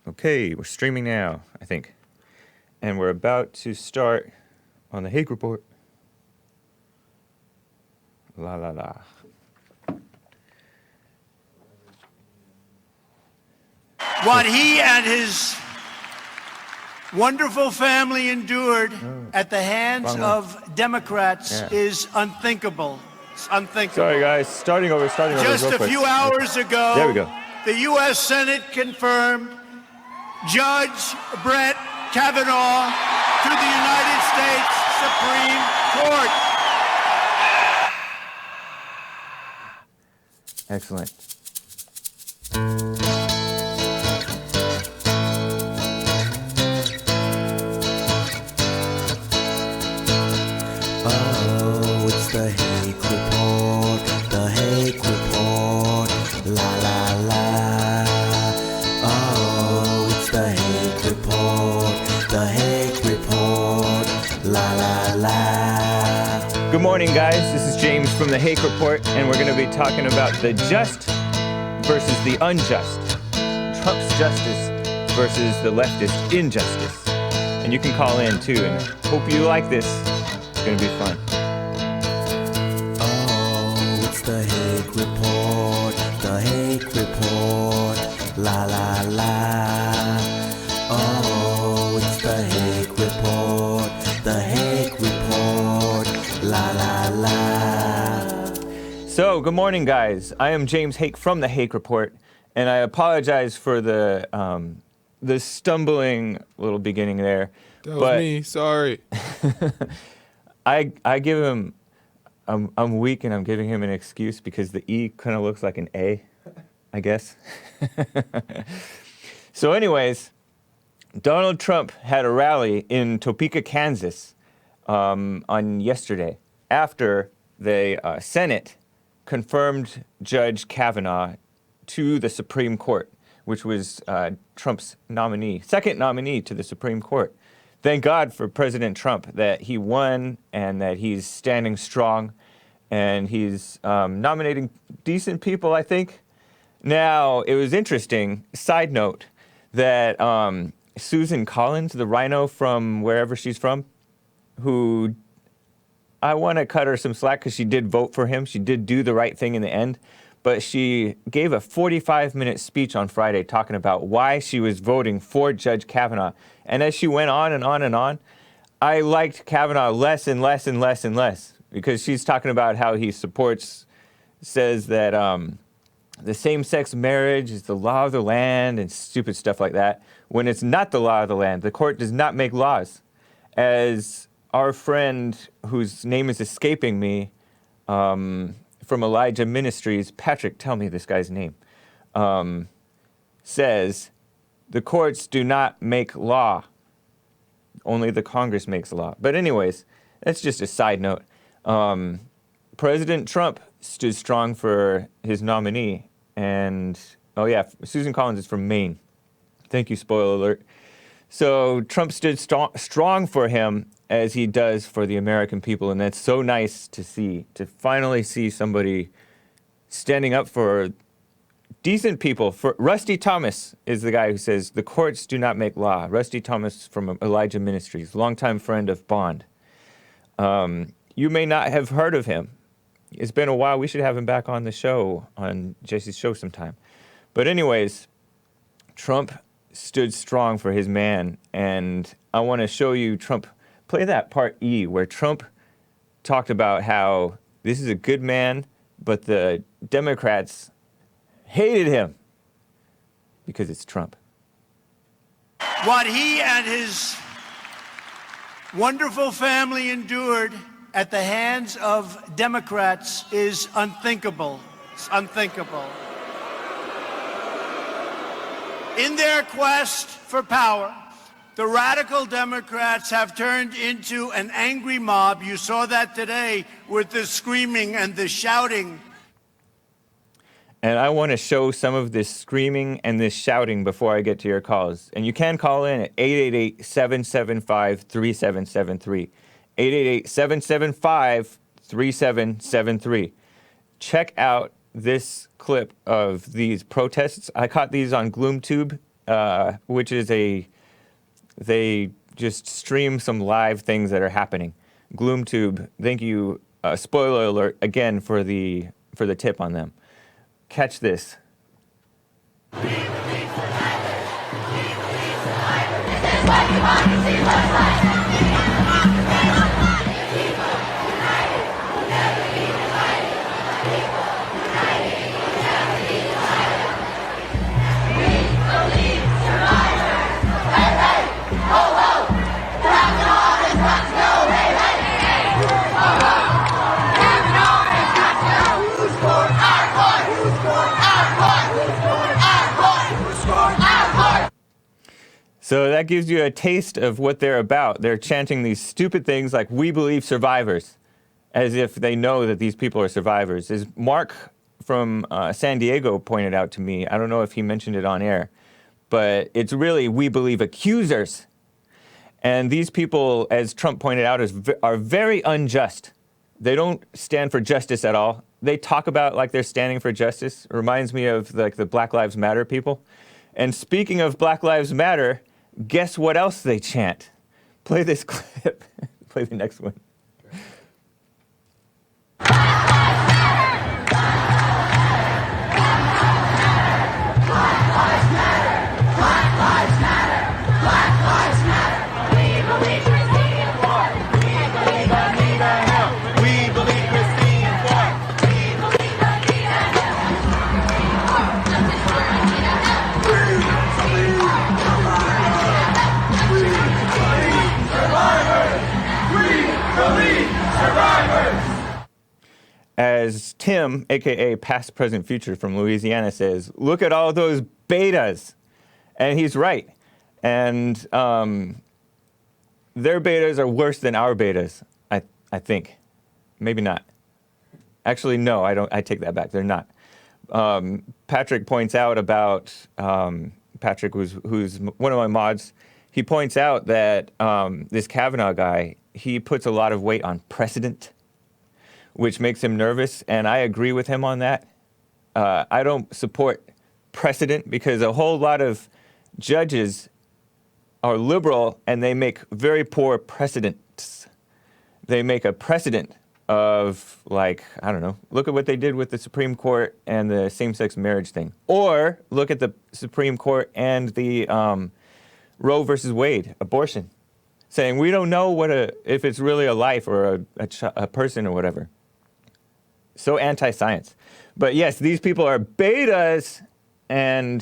Okay, we're streaming now, I think. And we're about to start on the Hake Report. La la la. What he and his wonderful family endured at the hands of Democrats is unthinkable. It's unthinkable. Sorry, guys. Starting over. Just a few hours ago, there we go. The U.S. Senate confirmed Judge Brett Kavanaugh to the United States Supreme Court. Excellent. Oh, it's the Hake Report, the Hake Report, la la la. Oh, it's the Hake Report, the Hake Report, la la la. Good morning, guys. This is James from the Hake Report, and we're going to be talking about the just versus the unjust. Trump's justice versus the leftist injustice. And you can call in, too, and hope you like this. It's going to be fun. Oh, it's the Hake Report, la la la. Oh, it's the Hake Report, la la la. So, good morning, guys. I am James Hake from the Hake Report, and I apologize for the stumbling little beginning there. That was me. Sorry. I give him, I'm weak and I'm giving him an excuse because the E kind of looks like an A, I guess. So anyways, Donald Trump had a rally in Topeka, Kansas on yesterday after the Senate confirmed Judge Kavanaugh to the Supreme Court, which was Trump's nominee, second nominee to the Supreme Court. Thank God for President Trump that he won and that he's standing strong and he's nominating decent people, I think. Now, it was interesting, side note, that Susan Collins, the rhino from wherever she's from, who I want to cut her some slack because she did vote for him. She did do the right thing in the end. But she gave a 45-minute speech on Friday talking about why she was voting for Judge Kavanaugh. And as she went on and on and on, I liked Kavanaugh less and less and less and less because she's talking about how he says that the same-sex marriage is the law of the land and stupid stuff like that, when it's not the law of the land. The court does not make laws. As our friend, whose name is escaping me, from Elijah Ministries, Patrick, tell me this guy's name, says, the courts do not make law. Only the Congress makes law. But anyways, that's just a side note. President Trump stood strong for his nominee. And, oh yeah, Susan Collins is from Maine. Thank you, spoiler alert. So Trump stood strong for him as he does for the American people, and that's so nice to see, to finally see somebody standing up for decent people. For Rusty Thomas is the guy who says, the courts do not make law. Rusty Thomas from Elijah Ministries, longtime friend of Bond. You may not have heard of him. It's been a while. We should have him back on the show, on Jesse's show sometime. But anyways, Trump stood strong for his man, and I want to show you Trump. Play that part E where Trump talked about how this is a good man, but the Democrats hated him because it's Trump. What he and his wonderful family endured at the hands of Democrats is unthinkable. It's unthinkable. In their quest for power, the radical Democrats have turned into an angry mob. You saw that today with the screaming and the shouting. And I want to show some of this screaming and this shouting before I get to your calls. And you can call in at 888-775-3773. 888-775-3773. Check out this clip of these protests. I caught these on GloomTube which is they just stream some live things that are happening. GloomTube, thank you. Spoiler alert again for the tip on them. Catch this. So that gives you a taste of what they're about. They're chanting these stupid things like, "We believe survivors," as if they know that these people are survivors. As Mark from San Diego pointed out to me, I don't know if he mentioned it on air, but it's really, "We believe accusers." And these people, as Trump pointed out, are very unjust. They don't stand for justice at all. They talk about like they're standing for justice. It reminds me of like the Black Lives Matter people. And speaking of Black Lives Matter, guess what else they chant? Play this clip. Play the next one. As Tim, a.k.a. Past, Present, Future from Louisiana says, "Look at all those betas." And he's right. And their betas are worse than our betas, I think. Maybe not. Actually, no, I take that back. They're not. Patrick points out about, Patrick, who's one of my mods, he points out that this Kavanaugh guy, he puts a lot of weight on precedent, which makes him nervous, and I agree with him on that. I don't support precedent because a whole lot of judges are liberal and they make very poor precedents. They make a precedent of, like, I don't know, look at what they did with the Supreme Court and the same-sex marriage thing. Or look at the Supreme Court and the Roe versus Wade, abortion, saying we don't know if it's really a life or a person or whatever. So anti-science. But yes, these people are betas, and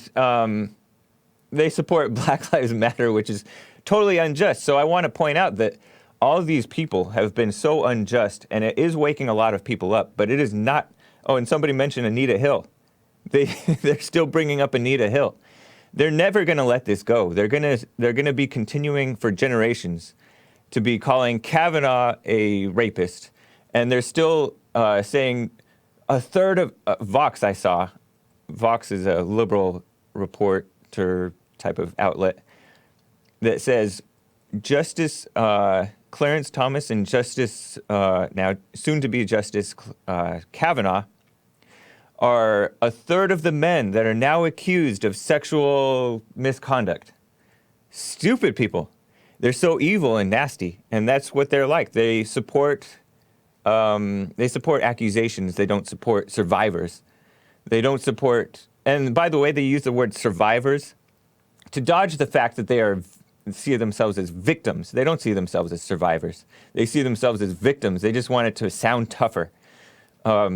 they support Black Lives Matter, which is totally unjust. So I want to point out that all of these people have been so unjust, and it is waking a lot of people up, but it is not. Oh, and somebody mentioned Anita Hill. They're still bringing up Anita Hill. They're never going to let this go. They're going to be continuing for generations to be calling Kavanaugh a rapist, and they're still saying a third of Vox. I saw Vox is a liberal reporter type of outlet that says Justice Clarence Thomas and Justice now soon to be Justice Kavanaugh are a third of the men that are now accused of sexual misconduct. Stupid people. They're so evil and nasty, and that's what they're like. They support accusations. They don't support survivors. They don't support, and by the way, they use the word survivors to dodge the fact that they see themselves as victims. They don't see themselves as survivors. They see themselves as victims. They just want it to sound tougher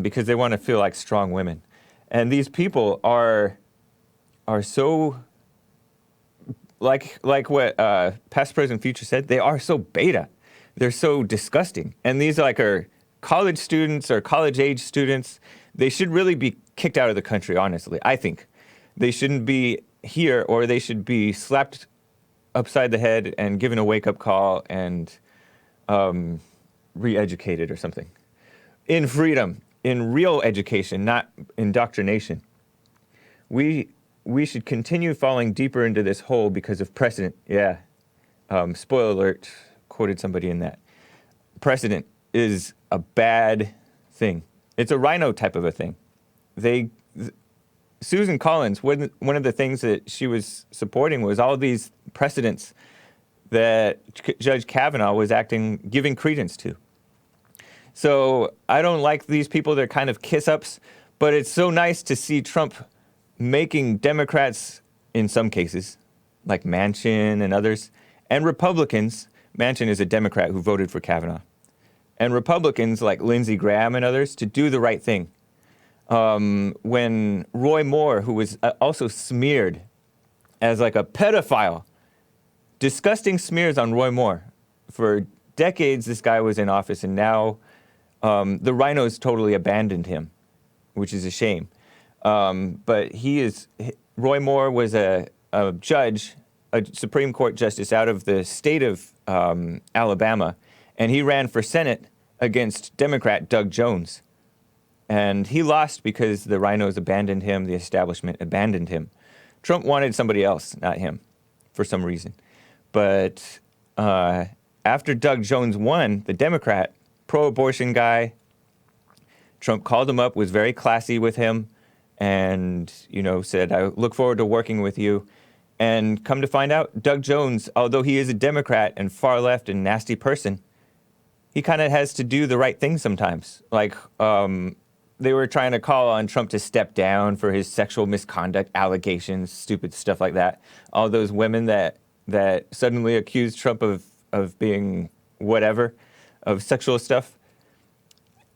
because they want to feel like strong women. And these people are so, like what Past, Present, Future said, they are so beta. They're so disgusting. And these are college students or college-age students. They should really be kicked out of the country, honestly, I think. They shouldn't be here, or they should be slapped upside the head and given a wake-up call and re-educated or something. In freedom, in real education, not indoctrination. We should continue falling deeper into this hole because of precedent. Yeah. Spoiler alert, quoted somebody in that. Precedent is a bad thing. It's a rhino type of a thing. Susan Collins, one of the things that she was supporting was all these precedents that Judge Kavanaugh was giving credence to. So I don't like these people. They're kind of kiss-ups, but it's so nice to see Trump making Democrats, in some cases, like Manchin and others, and Republicans. Manchin is a Democrat who voted for Kavanaugh. And Republicans like Lindsey Graham and others to do the right thing. When Roy Moore, who was also smeared as like a pedophile, disgusting smears on Roy Moore. For decades, this guy was in office, and now the rhinos totally abandoned him, which is a shame. But Roy Moore was a judge, a Supreme Court justice out of the state of Alabama, and he ran for Senate against Democrat Doug Jones. And he lost because the rhinos abandoned him, the establishment abandoned him. Trump wanted somebody else, not him, for some reason. But after Doug Jones won, the Democrat, pro-abortion guy, Trump called him up, was very classy with him, and, said, I look forward to working with you. And come to find out, Doug Jones, although he is a Democrat and far left and nasty person, he kind of has to do the right thing sometimes. Like, they were trying to call on Trump to step down for his sexual misconduct allegations, stupid stuff like that. All those women that suddenly accused Trump of being whatever, of sexual stuff.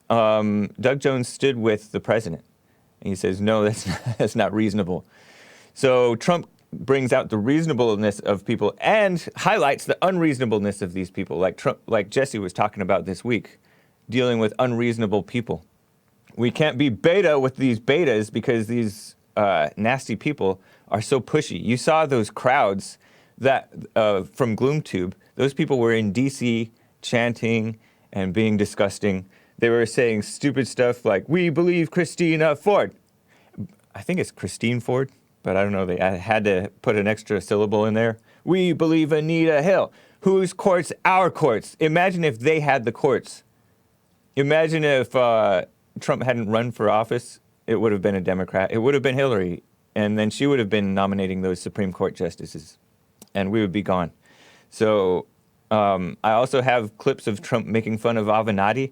Doug Jones stood with the president. And he says, no, that's not reasonable. So Trump brings out the reasonableness of people and highlights the unreasonableness of these people, like Jesse was talking about this week, dealing with unreasonable people. We can't be beta with these betas because these nasty people are so pushy. You saw those crowds that from GloomTube. Those people were in D.C. chanting and being disgusting. They were saying stupid stuff like, we believe Christina Ford. I think it's Christine Ford, but I don't know. I had to put an extra syllable in there. We believe Anita Hill. Whose courts? Our courts. Imagine if they had the courts. Imagine if Trump hadn't run for office. It would have been a Democrat. It would have been Hillary. And then she would have been nominating those Supreme Court justices. And we would be gone. So I also have clips of Trump making fun of Avenatti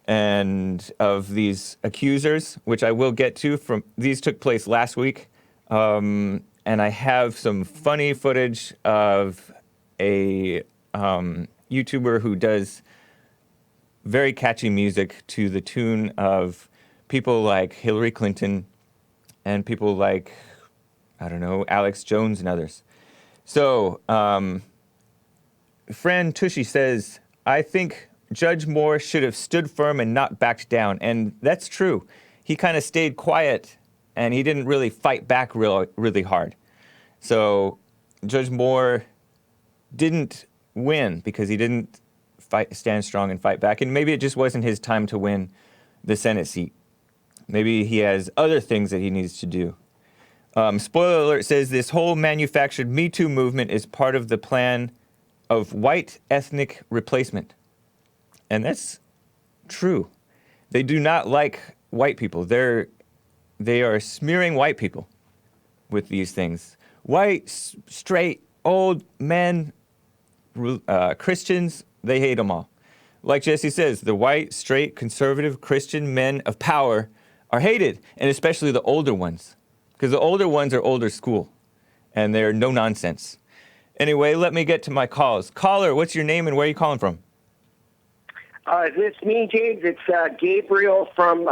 and of these accusers, which I will get to. These took place last week. And I have some funny footage of a YouTuber who does very catchy music to the tune of people like Hillary Clinton and people like, I don't know, Alex Jones and others. So, Fran Tushy says, I think Judge Moore should have stood firm and not backed down. And that's true. He kind of stayed quiet and he didn't really fight back really hard. So Judge Moore didn't win because he didn't stand strong and fight back. And maybe it just wasn't his time to win the Senate seat. Maybe he has other things that he needs to do. Spoiler alert says this whole manufactured Me Too movement is part of the plan of white ethnic replacement. And that's true. They do not like white people. They are smearing white people with these things. White, straight, old men, Christians, they hate them all. Like Jesse says, the white, straight, conservative, Christian men of power are hated, and especially the older ones. Because the older ones are older school, and they're no nonsense. Anyway, let me get to my calls. Caller, what's your name and where are you calling from? Is this me, James? It's Gabriel from,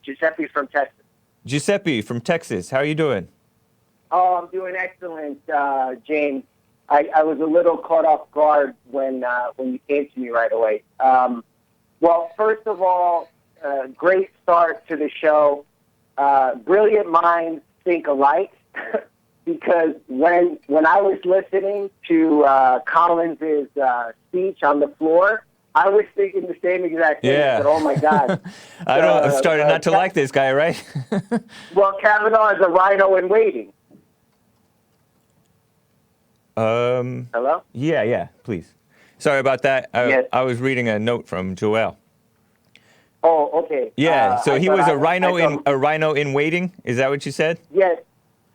Giuseppe from Texas. Giuseppe from Texas. How are you doing? Oh, I'm doing excellent, James. I was a little caught off guard when you came to me right away. Well, first of all, great start to the show. Brilliant minds think alike. Because when I was listening to Collins's speech on the floor, I was thinking the same exact thing. Yeah. But, oh, my God. I've started not to like this guy, right? Well, Kavanaugh is a rhino in waiting. Hello? Yeah, please. Sorry about that. Yes. I was reading a note from Joelle. Oh, okay. Yeah, so I he thought was I- a rhino I thought- a rhino in waiting. Is that what you said? Yes.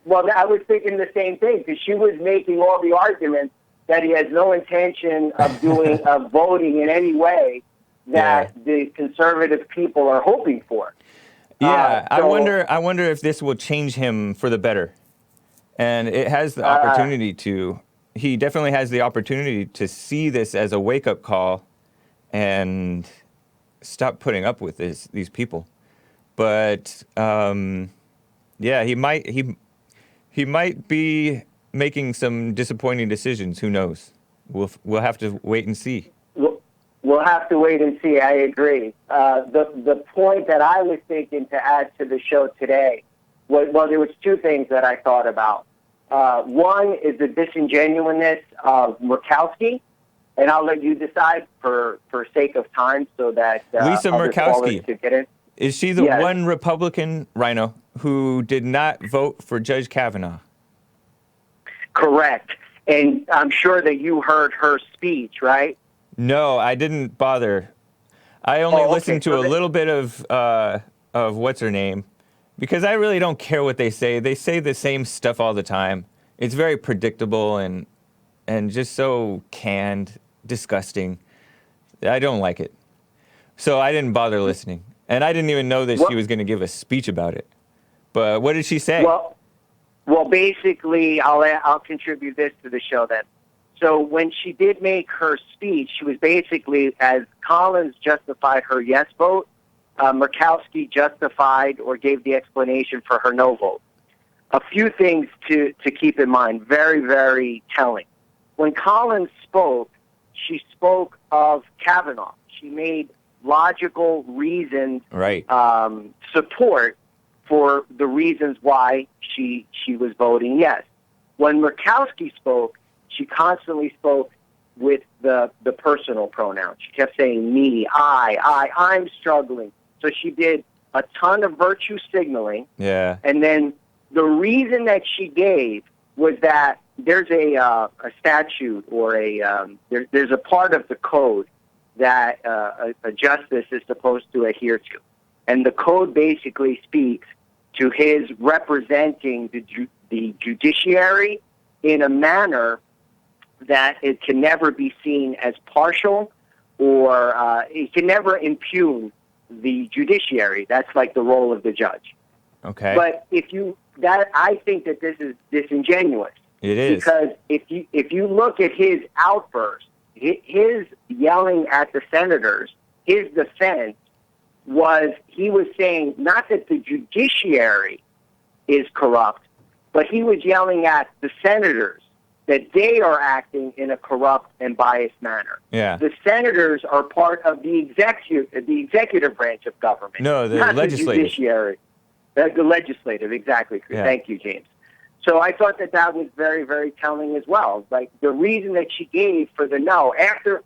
Well, I was thinking the same thing because she was making all the arguments that he has no intention of doing of voting in any way that the conservative people are hoping for. Yeah, I so- wonder if this will change him for the better. And it has the opportunity to. He definitely has the opportunity to see this as a wake-up call and stop putting up with these people. But yeah, he might be making some disappointing decisions. Who knows? We'll have to wait and see. We'll have to wait and see. I agree. The point that I was thinking to add to the show today was, well, there was two things that I thought about. One is the disingenuousness of Murkowski, and I'll let you decide for sake of time so that Lisa other callers Murkowski. could get in. Is she the Yes. one Republican rhino who did not vote for Judge Kavanaugh? Correct. And I'm sure that you heard her speech, right? No, I didn't bother. I only okay. listened to So a little bit of what's her name, because I really don't care what they say. They say the same stuff all the time. It's very predictable and just so canned, disgusting. I don't like it. So I didn't bother listening. And I didn't even know that she was going to give a speech about it. But what did she say? Well, basically, I'll contribute this to the show then. So when she did make her speech, she was basically, as Collins justified her yes vote, Murkowski justified or gave the explanation for her no vote. A few things to keep in mind, very, very telling. When Collins spoke, she spoke of Kavanaugh. She made logical, reasoned support for the reasons why she was voting yes. When Murkowski spoke, she constantly spoke with the personal pronoun. She kept saying me, I'm struggling. So she did a ton of virtue signaling. Yeah. And then the reason that she gave was that there's a statute or there's a part of the code that a justice is supposed to adhere to. And the code basically speaks to his representing the judiciary in a manner that it can never be seen as partial or it can never impugn the judiciary. That's like the role of the judge. Okay. But I think that this is disingenuous. It is. Because if you look at his outburst, his yelling at the senators, his defense was he was saying not that the judiciary is corrupt, but he was yelling at the senators that they are acting in a corrupt and biased manner. Yeah. The senators are part of the executive branch of government. No, the not legislative. The judiciary. The legislative, exactly. Yeah. Thank you, James. So I thought that was very, very telling as well. Like the reason that she gave for the no, after,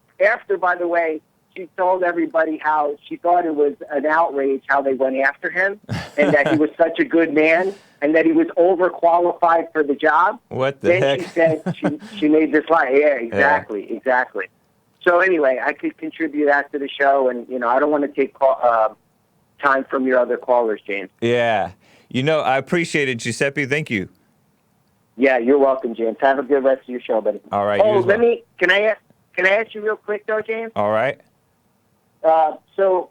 by the way, she told everybody how she thought it was an outrage how they went after him and that he was such a good man and that he was overqualified for the job. What the heck? She said she made this lie. Yeah, exactly. So anyway, I could contribute that to the show, and I don't want to take time from your other callers, James. Yeah. I appreciate it, Giuseppe. Thank you. Yeah, you're welcome, James. Have a good rest of your show, buddy. All right. Oh, can I ask you real quick though, James? All right. So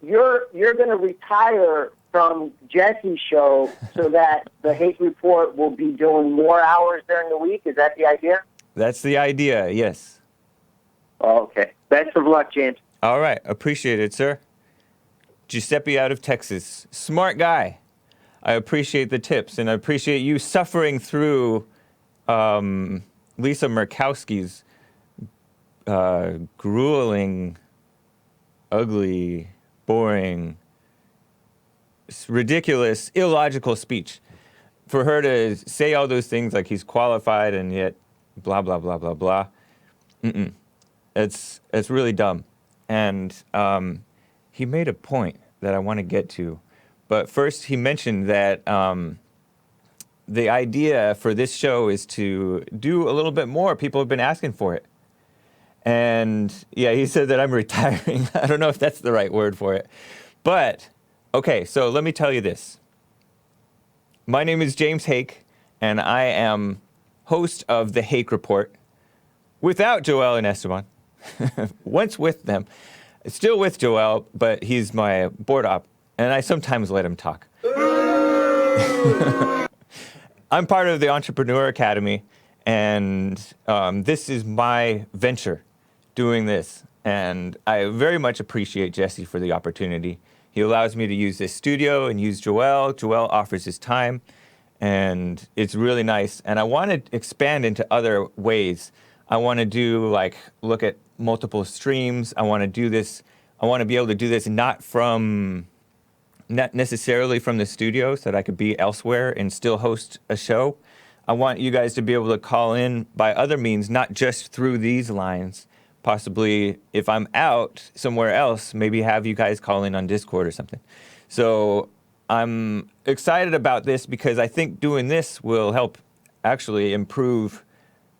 you're going to retire from Jesse's show so that the Hake Report will be doing more hours during the week. Is that the idea? That's the idea. Yes. Oh, okay. Best of luck, James. All right. Appreciate it, sir. Giuseppe out of Texas. Smart guy. I appreciate the tips, and I appreciate you suffering through Lisa Murkowski's grueling, ugly, boring, ridiculous, illogical speech. For her to say all those things like he's qualified and yet blah, blah, blah, blah, blah. It's really dumb. And he made a point that I want to get to. But first, he mentioned that the idea for this show is to do a little bit more. People have been asking for it. And yeah, he said that I'm retiring. I don't know if that's the right word for it. But, okay, so let me tell you this. My name is James Hake, and I am host of the Hake Report without Joel and Esteban. Once with them. Still with Joel, but he's my board op, and I sometimes let him talk. I'm part of the Entrepreneur Academy, and this is my venture doing this. And I very much appreciate Jesse for the opportunity. He allows me to use this studio and use Joel. Joel offers his time, and it's really nice. And I want to expand into other ways. I want to do, like, look at multiple streams. I want to do this. I want to be able to do this not necessarily from the studio so that I could be elsewhere and still host a show. I want you guys to be able to call in by other means, not just through these lines. Possibly, if I'm out somewhere else, maybe have you guys call in on Discord or something. So I'm excited about this because I think doing this will help actually improve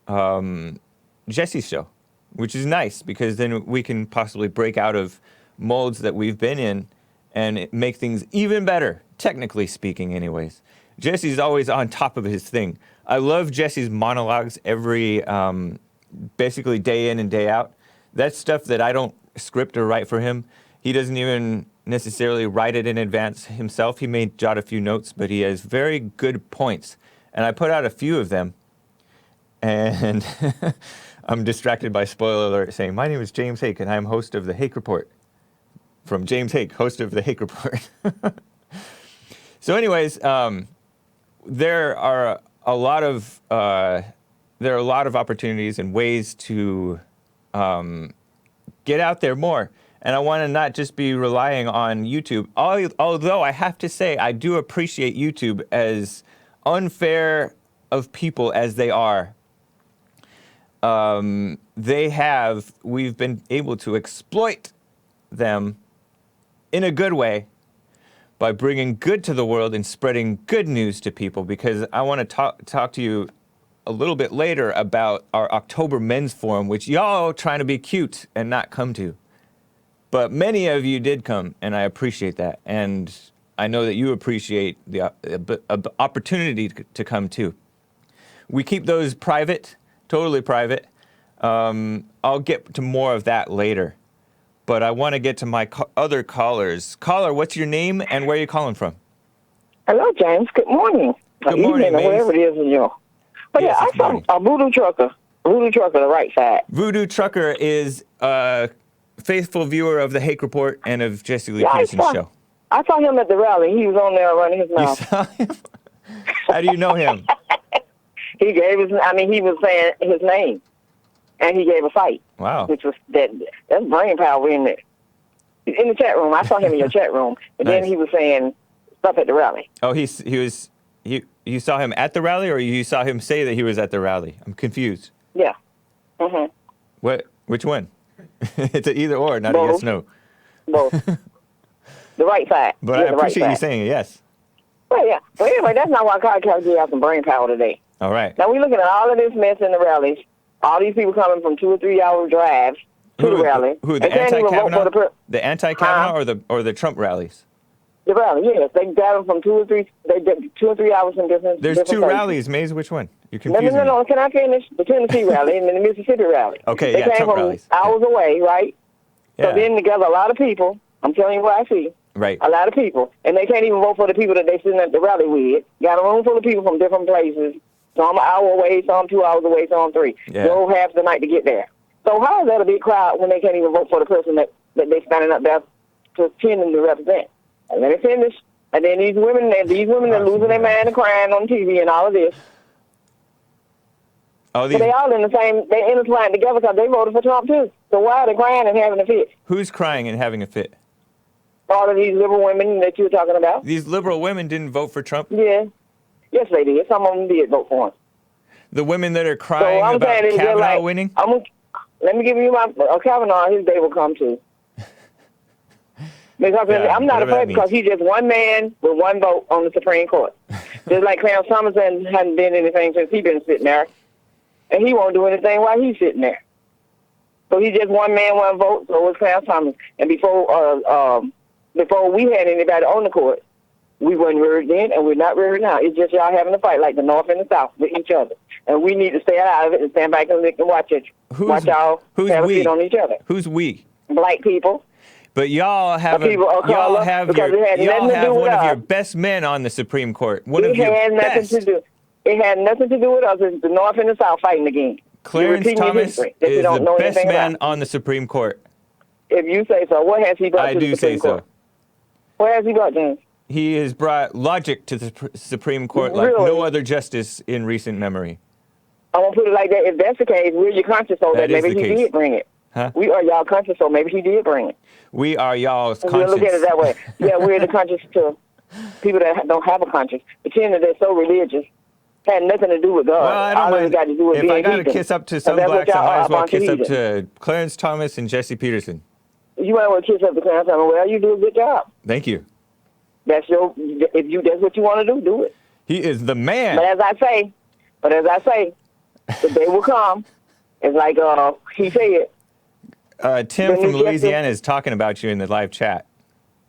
Jesse's show, which is nice because then we can possibly break out of molds that we've been in and make things even better, technically speaking anyways. Jesse's always on top of his thing. I love Jesse's monologues every, basically day in and day out. That's stuff that I don't script or write for him. He doesn't even necessarily write it in advance himself. He may jot a few notes, but he has very good points. And I put out a few of them. And I'm distracted by spoiler alert saying, my name is James Hake, and I'm host of the Hake Report. From James Hake, host of the Hake Report. So anyways, there are a lot of opportunities and ways to get out there more. And I want to not just be relying on YouTube. Although I have to say, I do appreciate YouTube, as unfair of people as they are. We've been able to exploit them in a good way by bringing good to the world and spreading good news to people, because I want to talk to you a little bit later about our October Men's Forum, which y'all trying to be cute and not come to. But many of you did come, and I appreciate that. And I know that you appreciate the opportunity to come too. We keep those private, totally private. I'll get to more of that later. But I want to get to my other callers. Caller, what's your name and where are you calling from? Hello, James. Good morning. Good morning, Maze. Wherever it is in your. But Yes, yeah, it's I saw morning. a Voodoo Trucker, the right side. Voodoo Trucker is a faithful viewer of the Hake Report and of Jesse Lee Yeah, Peterson's show. I saw him at the rally. He was on there running his You mouth. saw him? How do you know him? He was saying his name, and he gave a fight. Wow. Which was that's brain power in there. In the chat room, I saw him in your chat room, and Nice. then he was saying stuff at the rally. Oh, you saw him at the rally, or you saw him say that he was at the rally? I'm confused. Yeah. Mhm. Which one? It's an either or, not Both. a yes no. Both. The right side. But Yeah, I the right appreciate you side. saying it, yes. Well, yeah. But anyway, that's not why I tried to give out some brain power today. All right. Now, we're looking at all of this mess in the rallies. All these people coming from 2 or 3 hour drives to the rally. Who, the They can't even vote for anti-Kavanaugh? The anti-Kavanaugh or the Trump rallies? the rally, yes. They got them from 2 or 3 hours in different There's different two places. rallies, Maze. Which one? You're No, confusing me. no. Can I finish? The Tennessee rally and then the Mississippi rally. Okay, they yeah, came Trump from rallies. hours away, right? Yeah. So then together a lot of people. I'm telling you what I see. Right. A lot of people. And they can't even vote for the people that they sitting at the rally with. Got a room full of people from different places. Some an hour away, some 2 hours away, some 3. Yeah. Drove half the night to get there. So how is that a big crowd when they can't even vote for the person that they're standing up there to tend to represent? And let me finish. And then these women are losing their mind and crying on TV and all of this. Oh, But they all they're intertwined together because they voted for Trump too. So why are they crying and having a fit? who's crying and having a fit? All of these liberal women that you were talking about. These liberal women didn't vote for Trump. Yeah. Yes, they did. Some of them did vote for him. The women that are So crying I'm about saying is they're Kavanaugh like, winning. Let me give you my Kavanaugh. His day will come too. Because Yeah, I'm not whatever that afraid because he's just one man with one vote on the Supreme Court. Just like Clarence Thomas hadn't done anything since he's been sitting there, and he won't do anything while he's sitting there. So he just one man, one vote. So it was Clarence Thomas. And before we had anybody on the court, we weren't worried then, and we're not worried now. It's just y'all having a fight like the North and the South with each other. And we need to stay out of it and stand back and look and watch it. Watch y'all have a fit on each other. Who's we? Black people. But y'all have people of color, because it had nothing to do with one of us. your best men on the Supreme Court. One of It your had nothing best. to do. It had nothing to do with us. It's the North and the South fighting again. Clarence Thomas is the best man on the Supreme Court. If you say so, what has he brought I to the do say Supreme Court? so. What has he brought, James? He has brought logic to the Supreme Court like Really? no other justice in recent memory. I'm going to put it like that. If that's the case, we're your conscience, so that That is maybe the he case. did bring it. Huh? We are y'all conscience, so maybe he did bring it. We are y'all's We'll conscience. look at it that way. Yeah, we're the conscience to people that don't have a conscience. Pretend that they're so religious. Had nothing to do with God. Well, I don't All mind. it got to do with If being I got to heathen. kiss up to some that's what blacks, I y'all might are, as well a bunch of kiss up heathen. to Clarence Thomas and Jesse Peterson. You might want to kiss up to Clarence Thomas. Well, you do a good job. Thank you. That's what you want to do it. He is the man. But as I say, the day will come. It's like he said. Tim When from you get Louisiana is talking about you in the live chat.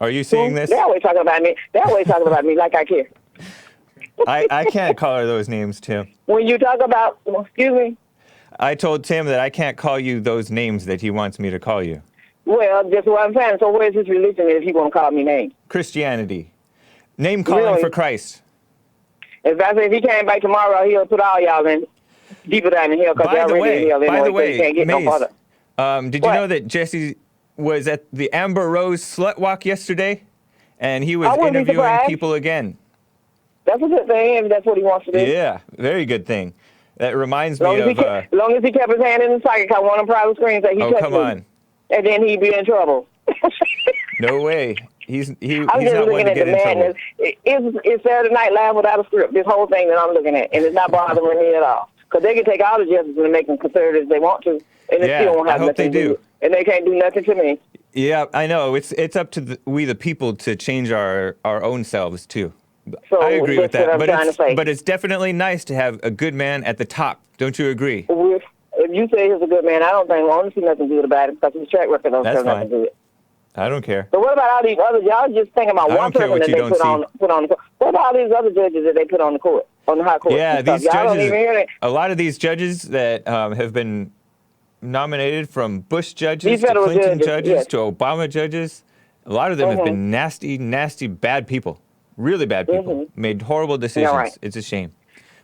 Are you seeing this? They're always talking about me. They're always talking about me like I care. I can't call her those names, Tim. When you talk about, excuse me. I told Tim that I can't call you those names that he wants me to call you. Well, that's what I'm saying. So where's his religion if he won't call me names? Christianity. Name calling Really? for Christ. If he came back tomorrow, he'll put all y'all in deeper down in hell because By y'all the already in hell way, anyway, so you can't get no Maze, farther. did you What? know that Jesse was at the Amber Rose Slut Walk yesterday? And he was I wouldn't be interviewing surprised. people again. That's a good thing if that's what he wants to do. Yeah, very good thing. That reminds Long me as, of... as long as he kept his hand in his pocket, because one of them private screens that he touched come me, on. and then he'd be in trouble. No way. He's I'm not just one looking to at get the in trouble. madness. It's Saturday Night Live without a script, this whole thing that I'm looking at, and it's not bothering me at all. Because they can take all the justices and make them conservatives they want to, and they still won't have I hope they nothing to do. And they can't do nothing to me. Yeah, I know. It's up to we the people to change our own selves too. So I agree with that's that. what I'm trying to say. But it's definitely nice to have a good man at the top. Don't you agree? If you say he's a good man, I don't think we'll see nothing good about it because his track record don't That's have nothing fine. to do with it. I don't care. So what about all these others? Y'all just thinking about I one don't care person what that you they don't put on the court. What about all these other judges that they put on the court, on the high court? Yeah, and stuff? these Y'all don't judges. even hear it. A lot of these judges that have been nominated, from Bush judges These to federal Clinton judges, yes. to Obama judges, a lot of them have been nasty, nasty, bad people. Really bad people. Made horrible decisions. right. It's a shame.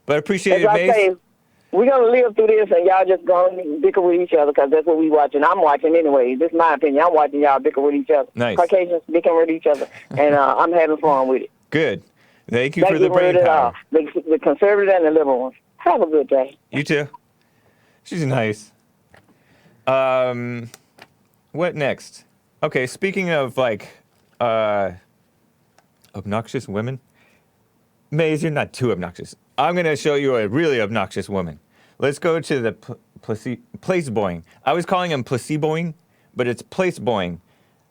But I appreciate As it, I Mace. say, we're going to live through this, and y'all just going to bicker with each other because that's what we watching. I'm watching anyway. This is my opinion. I'm watching y'all bicker with each other. Nice. Caucasians bickering with each other, and I'm having fun with it. Good. Thank you They for the get rid brain of it power. all. The conservative and the liberal ones. Have a good day. You too. She's nice. What next? Okay, speaking of like obnoxious women, Maze, you're not too obnoxious. I'm gonna show you a really obnoxious woman. Let's go to the place boying. I was calling him placeboing, but it's place boying.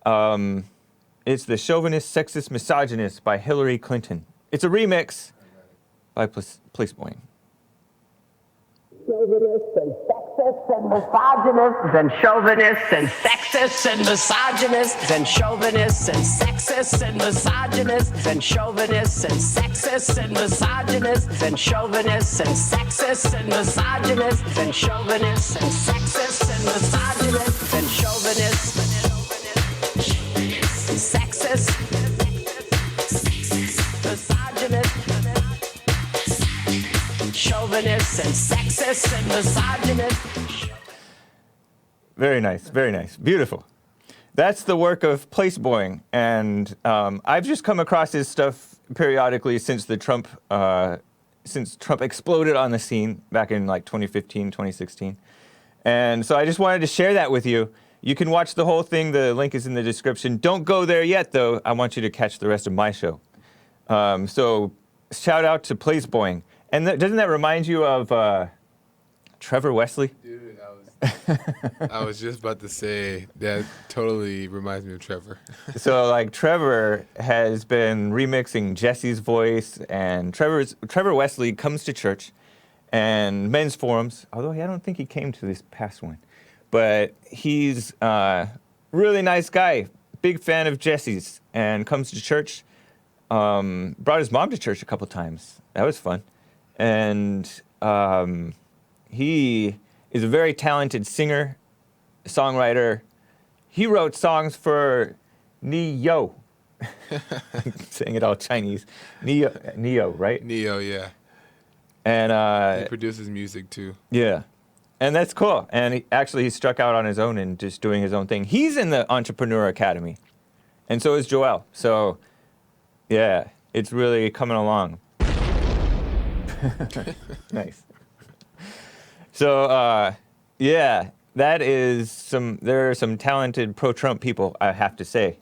It's the chauvinist, sexist, misogynist by Hillary Clinton. It's a remix by place boying. And chauvinists and sexists and misogynists and chauvinists and sexists and misogynists and chauvinists and sexists and misogynists and chauvinists and sexists and misogynists and chauvinists and sexists and misogynists and chauvinists and sexists, misogynists, chauvinists and sexists and misogynists. Very nice, very nice, beautiful. That's the work of place boying, and I've just come across his stuff periodically since Trump exploded on the scene back in like 2015, 2016, and so I just wanted to share that with you. You can watch the whole thing. The link is in the description. Don't go there yet, though. I want you to catch the rest of my show. So shout out to place boying, and doesn't that remind you of Trevor Wesley? Dude, I was just about to say that totally reminds me of Trevor. So like Trevor has been remixing Jesse's voice, and Trevor Wesley comes to church and men's forums, although I don't think he came to this past one. but he's really nice guy, big fan of Jesse's, and comes to church. Brought his mom to church a couple times. That was fun. And he is a very talented singer, songwriter. He wrote songs for Neo. I'm saying it all Chinese. Neo, right? Neo, yeah. And he produces music too. Yeah. And that's cool. And he struck out on his own and just doing his own thing. He's in the Entrepreneur Academy. And so is Joel. So, yeah, it's really coming along. Nice. So, yeah, there are some talented pro-Trump people, I have to say.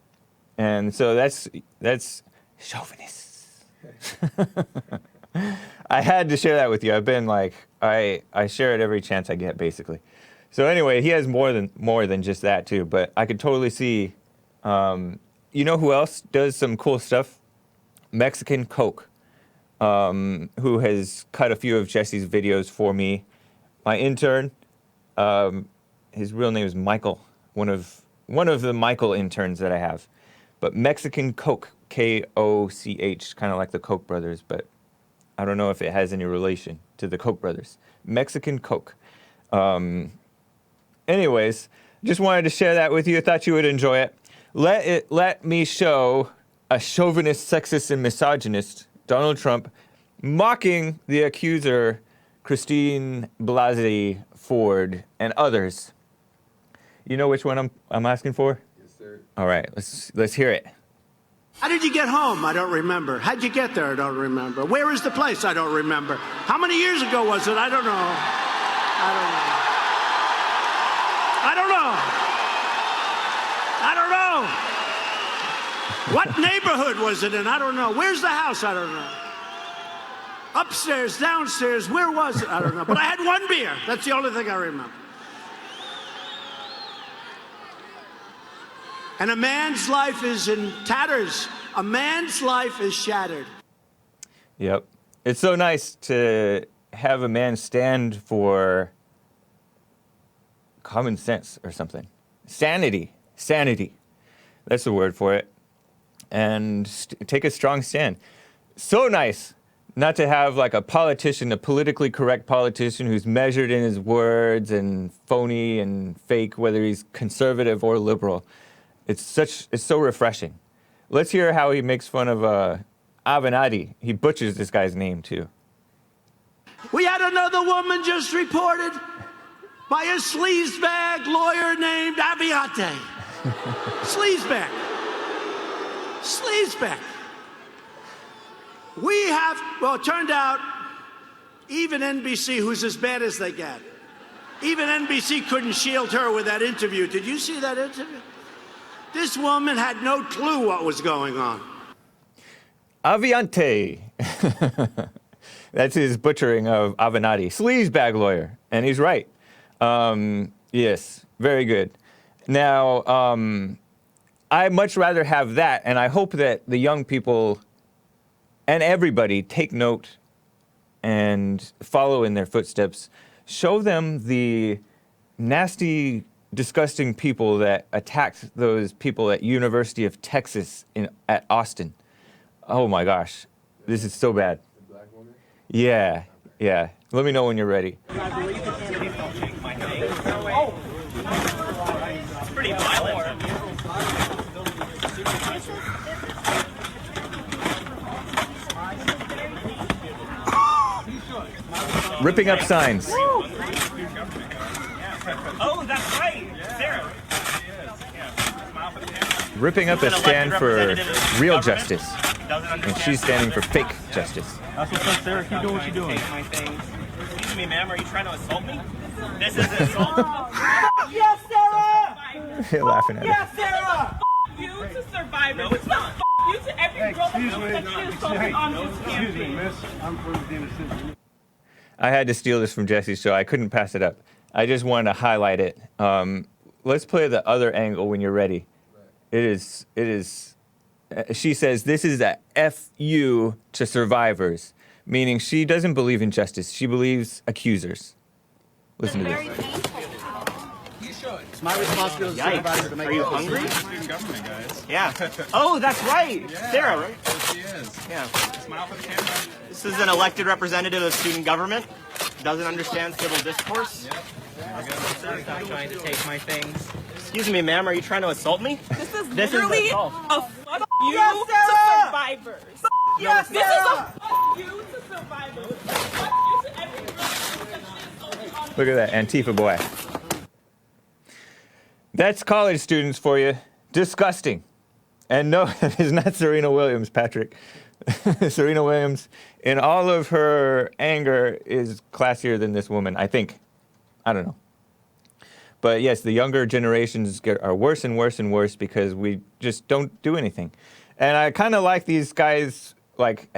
And so that's chauvinist. I had to share that with you. I've been like, I share it every chance I get, basically. So anyway, he has more than just that too. But I could totally see. You know who else does some cool stuff? Mexican Coke, who has cut a few of Jesse's videos for me. My intern, his real name is Michael. One of the Michael interns that I have. But Mexican Coke, Koch, kind of like the Koch brothers, but I don't know if it has any relation to the Koch brothers. Mexican Coke. Anyways, just wanted to share that with you. I thought you would enjoy it. Let me show a chauvinist, sexist, and misogynist, Donald Trump, mocking the accuser, Christine Blasey Ford, and others. You know which one I'm asking for? Yes, sir. All right, let's hear it. How did you get home? I don't remember. How'd you get there? I don't remember. Where is the place? I don't remember. How many years ago was it? I don't know. I don't know. What neighborhood was it in? I don't know. Where's the house? I don't know. Upstairs, downstairs, where was it? I don't know. But I had one beer. That's the only thing I remember. And a man's life is in tatters. A man's life is shattered. Yep. It's so nice to have a man stand for common sense or something. Sanity. That's the word for it. And take a strong stand. So nice not to have like a politically correct politician who's measured in his words and phony and fake, whether he's conservative or liberal. It's so refreshing. Let's hear how he makes fun of Avenatti. He butchers this guy's name too. We had another woman just reported by a sleazebag lawyer named Aviate. Sleazebag. It turned out even NBC, who's as bad as they get, even NBC couldn't shield her with that interview. Did you see that interview? This woman had no clue what was going on. Aviante. That's his butchering of Avenatti. Sleazebag lawyer. And he's right. Yes, very good. Now, I'd much rather have that, and I hope that the young people and everybody take note and follow in their footsteps. Show them the nasty, disgusting people that attacked those people at University of Texas at Austin. Oh my gosh, this is so bad. The black woman? Yeah. Let me know when you're ready. Pretty violent. Ripping up signs. Oh, that's right, Sarah. Ripping up a stand for real justice. And she's standing for fake justice. That's what's up, Sarah. Keep doing what you're doing. Excuse me, ma'am. Are you trying to assault me? This is an assault. Yes, Sarah! You're laughing at Yes, Sarah! You to survive. No, it's not. You to every girl that you assaulted on this campaign. Excuse me, miss. I'm from the Citizen. I had to steal this from Jesse's show. I couldn't pass it up. I just wanted to highlight it. Let's play the other angle when you're ready. It is. She says this is a FU to survivors, meaning she doesn't believe in justice. She believes accusers. Listen to this. It's my responsibility as a supervisor to make. Are you policy. hungry? Student government, guys. Yeah. Oh, that's right. Yeah. Sarah, right? Yes, she is. Yeah. Smile for the camera. This is an elected representative of student government. Doesn't understand civil discourse. Yep. There we go. Not trying to take my things. Excuse me, ma'am. Are you trying to assault me? This is This is literally assault. a fuck you Yes, to Sarah! survivors. Yes, This is Sarah! a fuck you to survivors. Fuck you to every person sexually assaulted on Look at that Antifa boy. That's college students for you. Disgusting. And no, it is not Serena Williams, Patrick. Serena Williams, in all of her anger, is classier than this woman, I think. I don't know. But yes, the younger generations are worse and worse and worse because we just don't do anything. And I kind of like these guys like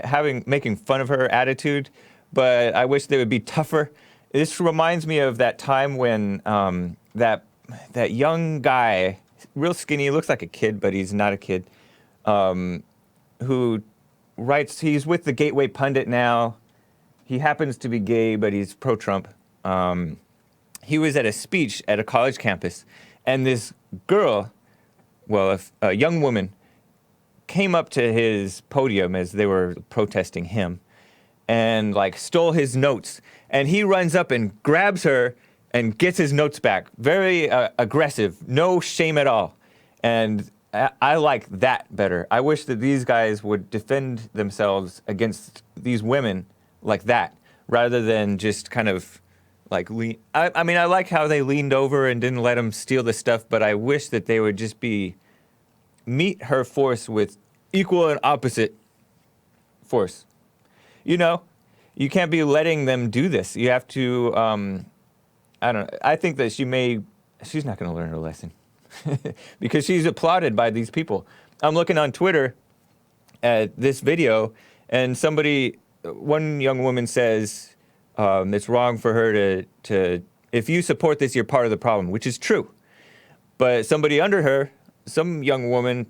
making fun of her attitude, but I wish they would be tougher. This reminds me of that time when that young guy, real skinny, looks like a kid, but he's not a kid, who writes, he's with the Gateway Pundit now. He happens to be gay, but he's pro-Trump. He was at a speech at a college campus, and this girl, well, a young woman, came up to his podium as they were protesting him and like stole his notes. And he runs up and grabs her and gets his notes back. Very aggressive, no shame at all. And I like that better. I wish that these guys would defend themselves against these women like that, rather than just kind of like lean. I mean, I like how they leaned over and didn't let him steal the stuff, but I wish that they would just meet her force with equal and opposite force. You know, you can't be letting them do this. You have to, I don't know. I think that she's not going to learn her lesson because she's applauded by these people. I'm looking on Twitter at this video, and one young woman says it's wrong for her to, if you support this, you're part of the problem, which is true. But somebody under her, some young woman,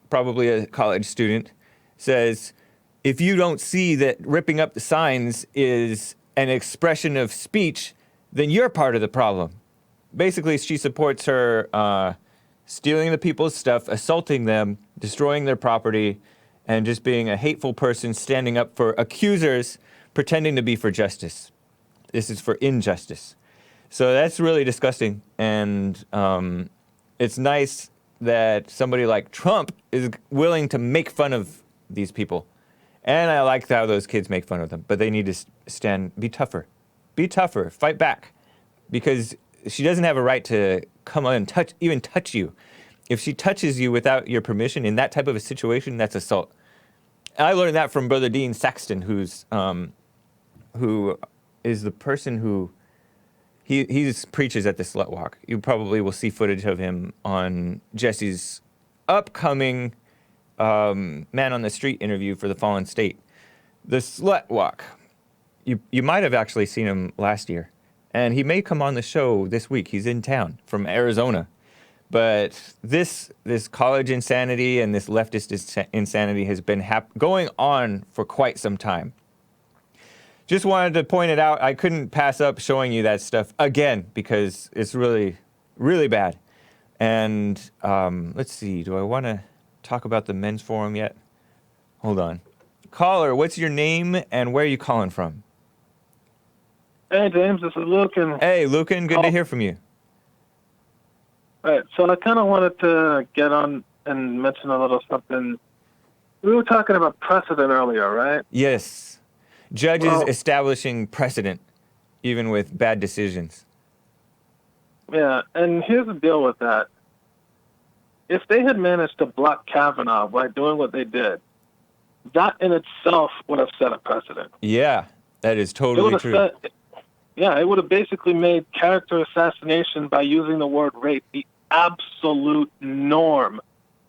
probably a college student, says, if you don't see that ripping up the signs is an expression of speech, then you're part of the problem. Basically, she supports her stealing the people's stuff, assaulting them, destroying their property, and just being a hateful person standing up for accusers, pretending to be for justice. This is for injustice. So that's really disgusting. And it's nice that somebody like Trump is willing to make fun of these people. And I like how those kids make fun of them. But they need to be tougher. Be tougher. Fight back. Because she doesn't have a right to come on and even touch you. If she touches you without your permission in that type of a situation, that's assault. I learned that from Brother Dean Saxton, who is the person who he preaches at the Slut Walk. You probably will see footage of him on Jesse's upcoming Man on the Street interview for the Fallen State. The Slut Walk. You might have actually seen him last year. And he may come on the show this week. He's in town from Arizona. But this college insanity and this leftist insanity has been going on for quite some time. Just wanted to point it out. I couldn't pass up showing you that stuff again because it's really, really bad. And let's see. Do I want to talk about the men's forum yet? Hold on. Caller, what's your name and where are you calling from? Hey, James, this is Lucan. Hey, Lucan, good to hear from you. All right, so I kind of wanted to get on and mention a little something. We were talking about precedent earlier, right? Yes. Judges establishing precedent, even with bad decisions. Yeah, and here's the deal with that. If they had managed to block Kavanaugh by doing what they did, that in itself would have set a precedent. Yeah, that is totally true. It would have basically made character assassination by using the word rape the absolute norm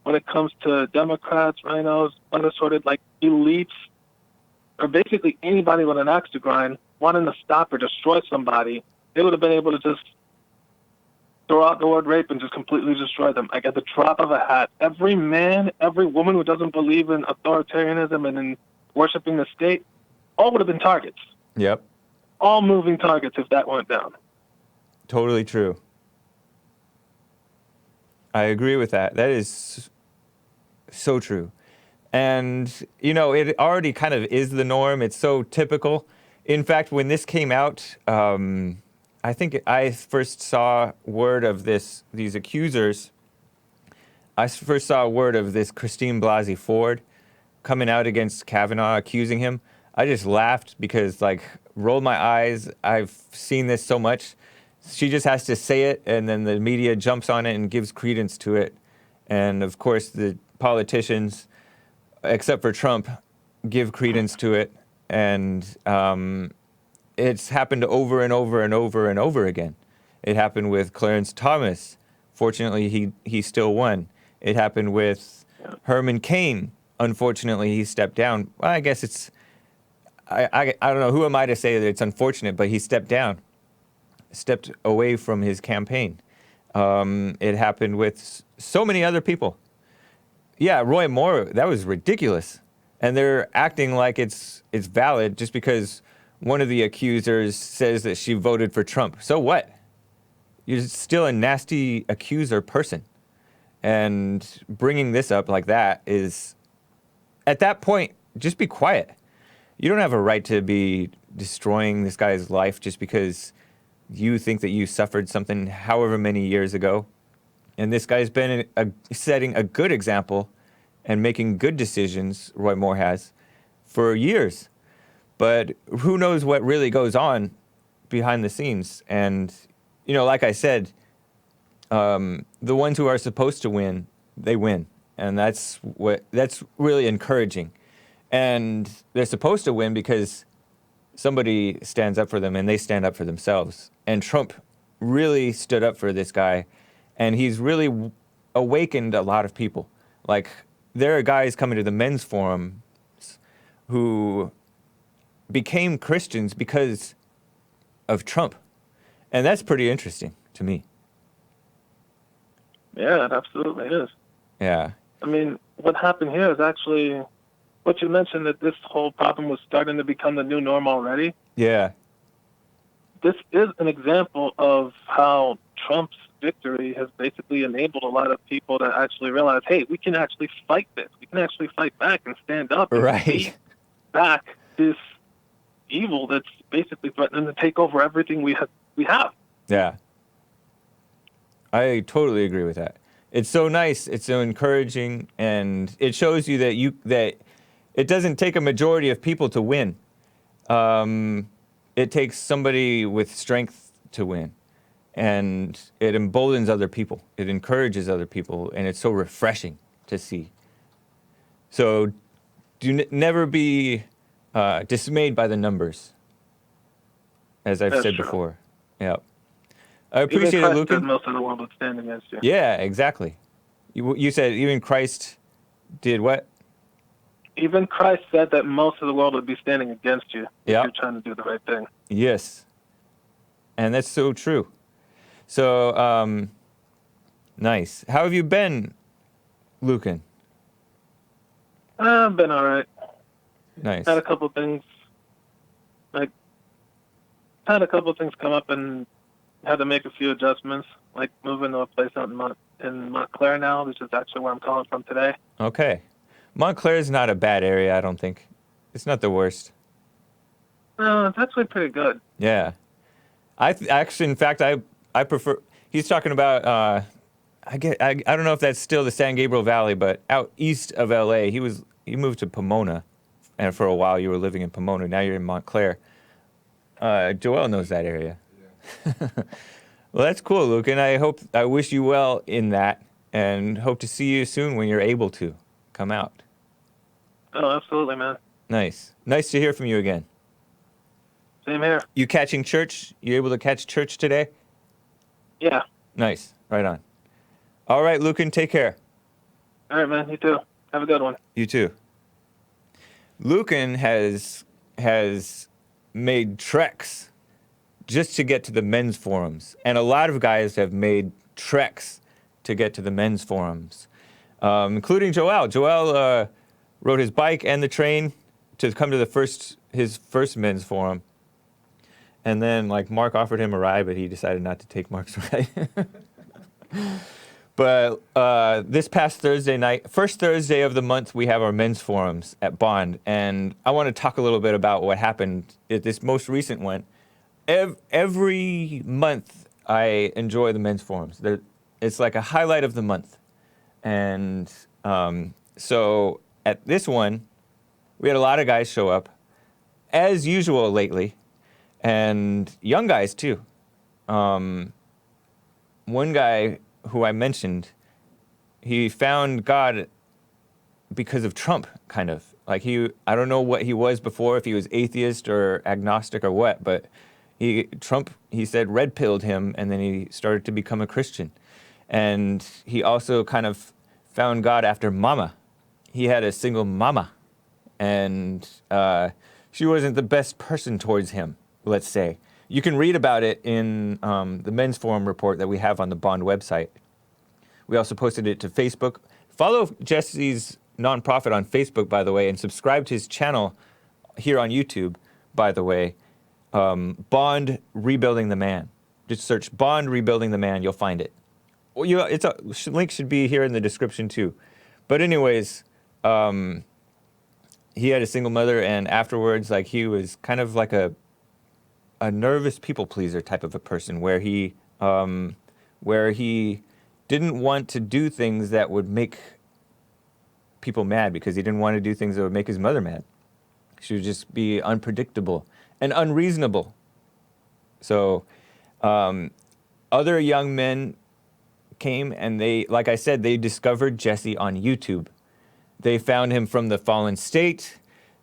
when it comes to Democrats, rhinos, unassorted, like elites, or basically anybody with an axe to grind wanting to stop or destroy somebody. They would have been able to just throw out the word rape and just completely destroy them. Like at the drop of a hat. Every man, every woman who doesn't believe in authoritarianism and in worshiping the state, all would have been targets. Yep. All moving targets if that went down. Totally true. I agree with that. That is so true. And, you know, it already kind of is the norm. It's so typical. In fact, when this came out, I think I first saw word of these accusers. I first saw word of this Christine Blasey Ford coming out against Kavanaugh, accusing him. I just laughed because, like, rolled my eyes. I've seen this so much. She just has to say it, and then the media jumps on it and gives credence to it. And, of course, the politicians, except for Trump, give credence to it. And it's happened over and over and over and over again. It happened with Clarence Thomas. Fortunately, he still won. It happened with Herman Cain. Unfortunately, he stepped down. Well, I guess it's... I don't know, who am I to say that it's unfortunate, but he stepped away from his campaign. It happened with so many other people. Yeah, Roy Moore, that was ridiculous. And they're acting like it's valid just because one of the accusers says that she voted for Trump. So what? You're still a nasty accuser person. And bringing this up like that is, at that point, just be quiet. You don't have a right to be destroying this guy's life just because you think that you suffered something however many years ago. And this guy's been setting a good example and making good decisions, Roy Moore has, for years. But who knows what really goes on behind the scenes. And, you know, like I said, the ones who are supposed to win, they win. And that's really encouraging. And they're supposed to win because somebody stands up for them and they stand up for themselves. And Trump really stood up for this guy, and he's really awakened a lot of people. Like, there are guys coming to the men's forums who became Christians because of Trump. And that's pretty interesting to me. Yeah, it absolutely is. Yeah. I mean, what happened here is actually what you mentioned, that this whole problem was starting to become the new norm already. Yeah. This is an example of how Trump's victory has basically enabled a lot of people to actually realize, hey, we can actually fight this. We can actually fight back and stand up and beat back this evil that's basically threatening to take over everything we have. Yeah. I totally agree with that. It's so nice, it's so encouraging, and it shows you that it doesn't take a majority of people to win. It takes somebody with strength to win. And it emboldens other people. It encourages other people, and it's so refreshing to see. So never be dismayed by the numbers, as I've said before. Yeah. I appreciate it, Lucan. Most of the world would stand against you. Yeah, exactly. You said even Christ did what? Even Christ said that most of the world would be standing against you if you're trying to do the right thing. Yes. And that's so true. So, nice. How have you been, Lucan? I've been all right. Nice. Had a couple things come up and had to make a few adjustments, like moving to a place out in Montclair now, which is actually where I'm calling from today. Okay. Montclair is not a bad area, I don't think. It's not the worst. No, it's actually pretty good. Yeah. In fact, I prefer... He's talking about... I don't know if that's still the San Gabriel Valley, but out east of L.A., he moved to Pomona, and for a while you were living in Pomona. Now you're in Montclair. Joel knows that area. Yeah. Well, that's cool, Lucan. I wish you well in that, and hope to see you soon when you're able to come out. Oh, absolutely, man. Nice. Nice to hear from you again. Same here. You catching church? You able to catch church today? Yeah. Nice. Right on. All right, Lucan, take care. All right, man. You too. Have a good one. You too. Lucan has made treks just to get to the men's forums. And a lot of guys have made treks to get to the men's forums, including Joel. Joel rode his bike and the train to come to his first men's forum. And then, Mark offered him a ride, but he decided not to take Mark's ride. But this past Thursday night, first Thursday of the month, we have our men's forums at Bond. And I want to talk a little bit about what happened at this most recent one. Every month, I enjoy the men's forums. It's like a highlight of the month. And so at this one, we had a lot of guys show up, as usual lately, and young guys too. One guy who I mentioned, he found God because of Trump, kind of. Like I don't know what he was before, if he was atheist or agnostic or what, but Trump, he said, red-pilled him, and then he started to become a Christian. And he also kind of found God after mama. He had a single mama, and she wasn't the best person towards him, let's say. You can read about it in the men's forum report that we have on the Bond website. We also posted it to Facebook. Follow Jesse's nonprofit on Facebook, by the way, and subscribe to his channel here on YouTube, by the way. Bond Rebuilding the Man. Just search Bond Rebuilding the Man. You'll find it. Well, link should be here in the description too. But anyways, he had a single mother, and afterwards, like, he was kind of like a nervous people pleaser type of a person, where he didn't want to do things that would make people mad, because he didn't want to do things that would make his mother mad. She would just be unpredictable and unreasonable. So other young men came, and they, like I said, they discovered Jesse on YouTube. They found him from The Fallen State.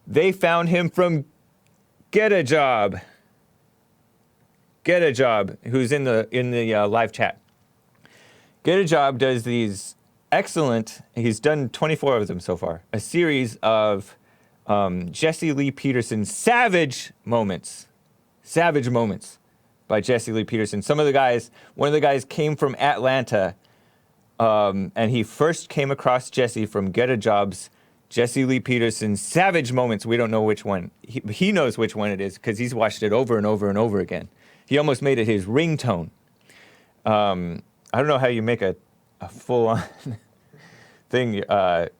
They found him from Get a Job. Get a Job, who's in the live chat. Get a Job does these excellent, he's done 24 of them so far, a series of Jesse Lee Peterson's savage moments by Jesse Lee Peterson. One of the guys came from Atlanta, and he first came across Jesse from Get a Job's Jesse Lee Peterson's savage moments. We don't know which one. He knows which one it is, because he's watched it over and over and over again. He almost made it his ringtone. I don't know how you make a full-on thing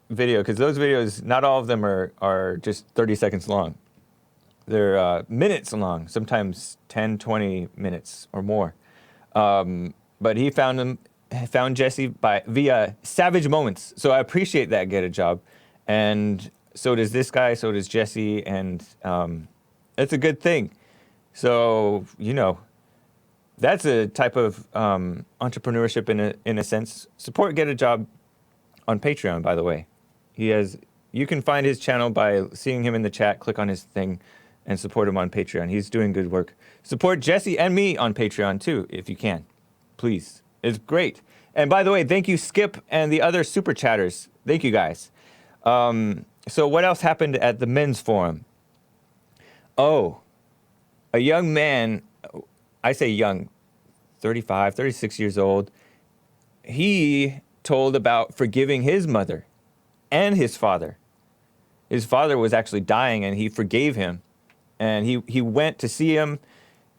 video, because those videos, not all of them are just 30 seconds long. They're minutes long, sometimes 10, 20 minutes or more. But he found Jesse via savage moments. So I appreciate that, Get a Job. And so does this guy, so does Jesse, and it's a good thing. So, that's a type of entrepreneurship in a sense. Support Get a Job on Patreon, by the way. You can find his channel by seeing him in the chat, click on his thing, and support him on Patreon. He's doing good work. Support Jesse and me on Patreon too, if you can. Please. It's great. And by the way, thank you, Skip, and the other super chatters. Thank you, guys. So what else happened at the men's forum? Oh, a young man, I say young, 35, 36 years old, he told about forgiving his mother and his father. His father was actually dying, and he forgave him. And he went to see him.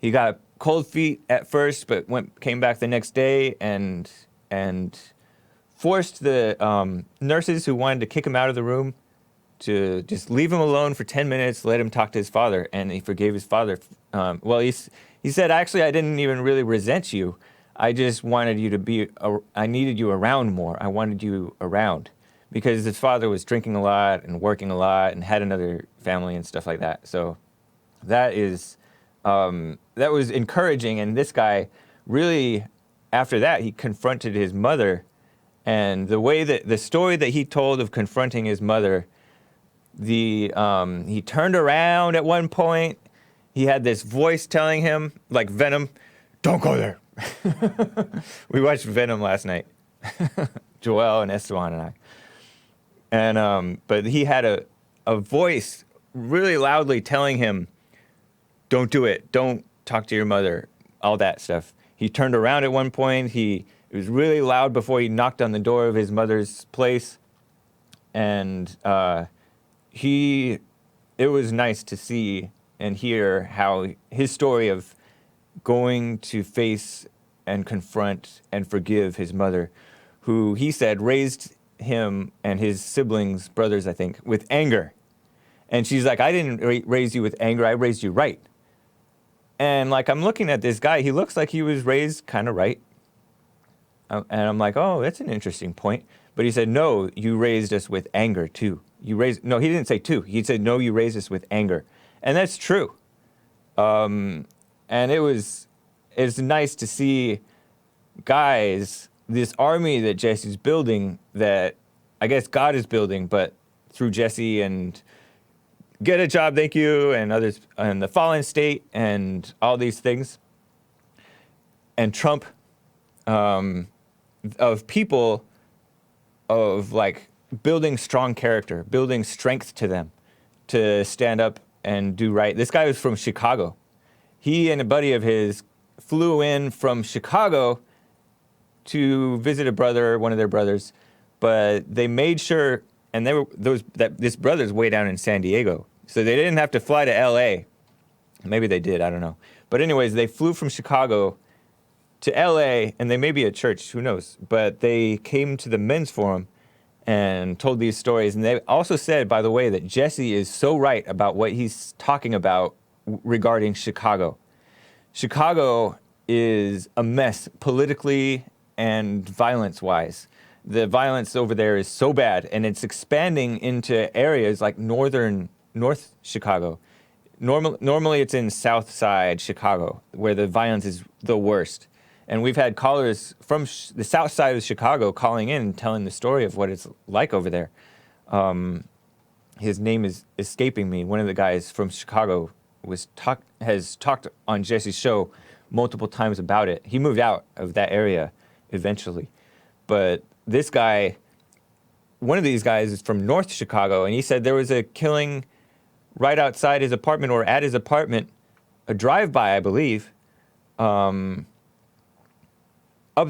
He got cold feet at first, but came back the next day and forced the nurses who wanted to kick him out of the room to just leave him alone for 10 minutes, let him talk to his father, and he forgave his father. He said, actually, I didn't even really resent you. I just wanted you to be, I needed you around more. I wanted you around. Because his father was drinking a lot and working a lot and had another family and stuff like that. So that was encouraging. And this guy really, after that, he confronted his mother. And the story that he told of confronting his mother, he turned around at one point. He had this voice telling him, like Venom, don't go there. We watched Venom last night. Joel and Esteban and I. And but he had a voice really loudly telling him, don't do it, don't talk to your mother, all that stuff. He turned around at one point. It was really loud before he knocked on the door of his mother's place. And it was nice to see and hear how his story of going to face and confront and forgive his mother, who he said raised him and his siblings, brothers, I think, with anger. And she's like, I didn't raise you with anger, I raised you right. And like, I'm looking at this guy, he looks like he was raised kind of right. And I'm like, oh, that's an interesting point. But he said, no, you raised us with anger too. No, he didn't say too. He said, no, you raised us with anger. And that's true. And it's nice to see guys, this army that Jesse's building, that I guess God is building, but through Jesse and Get a Job, Thank You, and others, and the Fallen State, and all these things. And Trump, of people of like building strong character, building strength to them to stand up and do right. This guy was from Chicago. He and a buddy of his flew in from Chicago to visit a brother, one of their brothers, but they made sure, and this brother's way down in San Diego, so they didn't have to fly to LA. Maybe they did, I don't know. But anyways, they flew from Chicago to LA, and they may be at church, who knows, but they came to the men's forum and told these stories. And they also said, by the way, that Jesse is so right about what he's talking about regarding Chicago. Chicago is a mess politically and violence-wise. The violence over there is so bad, and it's expanding into areas like North Chicago. Normally it's in South Side Chicago, where the violence is the worst. And we've had callers from the south side of Chicago calling in and telling the story of what it's like over there. His name is escaping me. One of the guys from Chicago has talked on Jesse's show multiple times about it. He moved out of that area eventually. But this guy, one of these guys is from North Chicago, and he said there was a killing right outside his apartment or at his apartment, a drive-by, I believe, up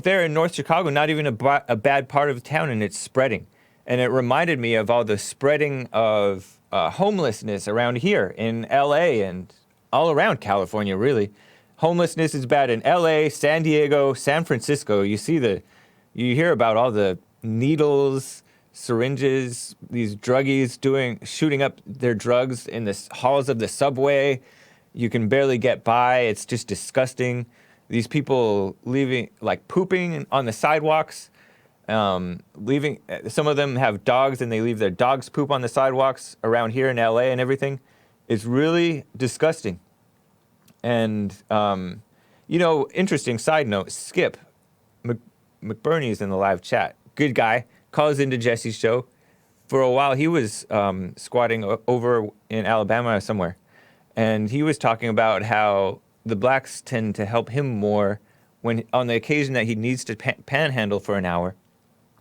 there in North Chicago, not even a bad part of the town, and it's spreading. And it reminded me of all the spreading of homelessness around here in LA and all around California, really. Homelessness is bad in LA, San Diego, San Francisco. You hear about all the needles, syringes, these druggies shooting up their drugs in the halls of the subway. You can barely get by. It's just disgusting. These people leaving, like pooping on the sidewalks, some of them have dogs and they leave their dogs poop on the sidewalks around here in LA and everything. It's really disgusting. And, interesting side note, Skip McBurney's in the live chat. Good guy, calls into Jesse's show. For a while, he was squatting over in Alabama somewhere. And he was talking about how the blacks tend to help him more when, on the occasion that he needs to panhandle for an hour.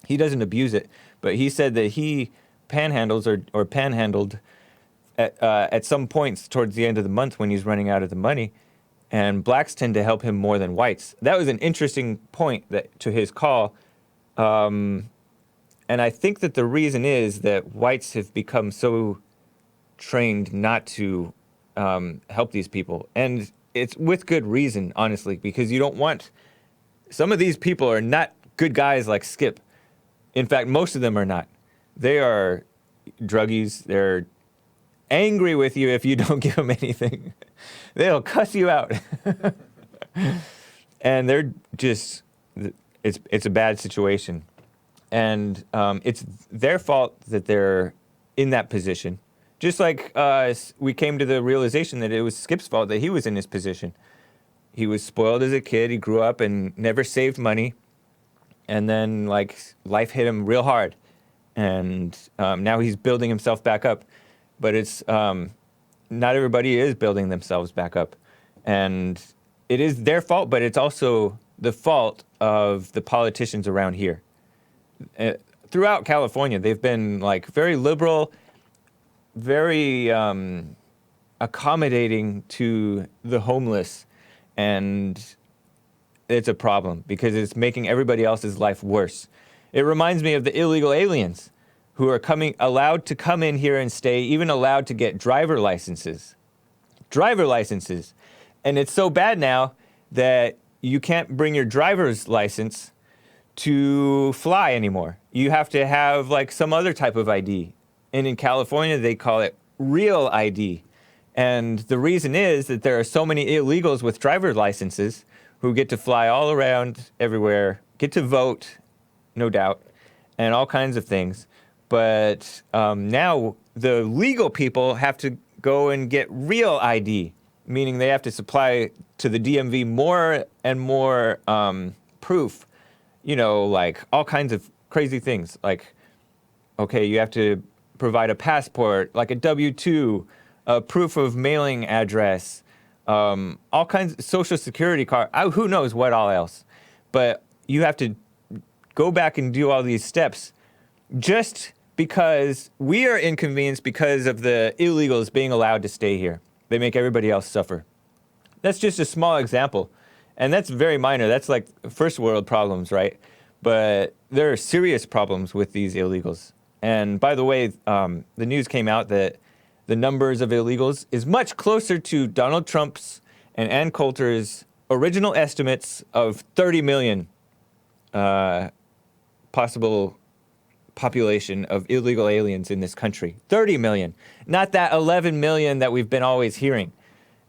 He doesn't abuse it, but he said that he panhandles or panhandled at some points towards the end of the month when he's running out of the money, and blacks tend to help him more than whites. That was an interesting point to his call, and I think that the reason is that whites have become so trained not to help these people, and it's with good reason, honestly, because you don't want... Some of these people are not good guys like Skip. In fact, most of them are not. They are druggies. They're angry with you if you don't give them anything. They'll cuss you out. And they're just... It's a bad situation. And it's their fault that they're in that position. Just like we came to the realization that it was Skip's fault that he was in this position. He was spoiled as a kid. He grew up and never saved money. And then, life hit him real hard. And now he's building himself back up. But it's not everybody is building themselves back up. And it is their fault, but it's also the fault of the politicians around here. Throughout California, they've been, very liberal, very accommodating to the homeless, and it's a problem because it's making everybody else's life worse. It reminds me of the illegal aliens who are allowed to come in here and stay, even allowed to get driver licenses. And it's so bad now that you can't bring your driver's license to fly anymore. You have to have like some other type of ID. And in California, they call it real ID. And the reason is that there are so many illegals with driver's licenses who get to fly all around everywhere, get to vote, no doubt, and all kinds of things. But now the legal people have to go and get real ID, meaning they have to supply to the DMV more and more proof, like all kinds of crazy things. Like, okay, you have to provide a passport, like a W-2, a proof of mailing address, all kinds of social security card, who knows what all else. But you have to go back and do all these steps just because we are inconvenienced because of the illegals being allowed to stay here. They make everybody else suffer. That's just a small example. And that's very minor. That's like first world problems, right? But there are serious problems with these illegals. And by the way, the news came out that the numbers of illegals is much closer to Donald Trump's and Ann Coulter's original estimates of 30 million possible population of illegal aliens in this country. 30 million. Not that 11 million that we've been always hearing.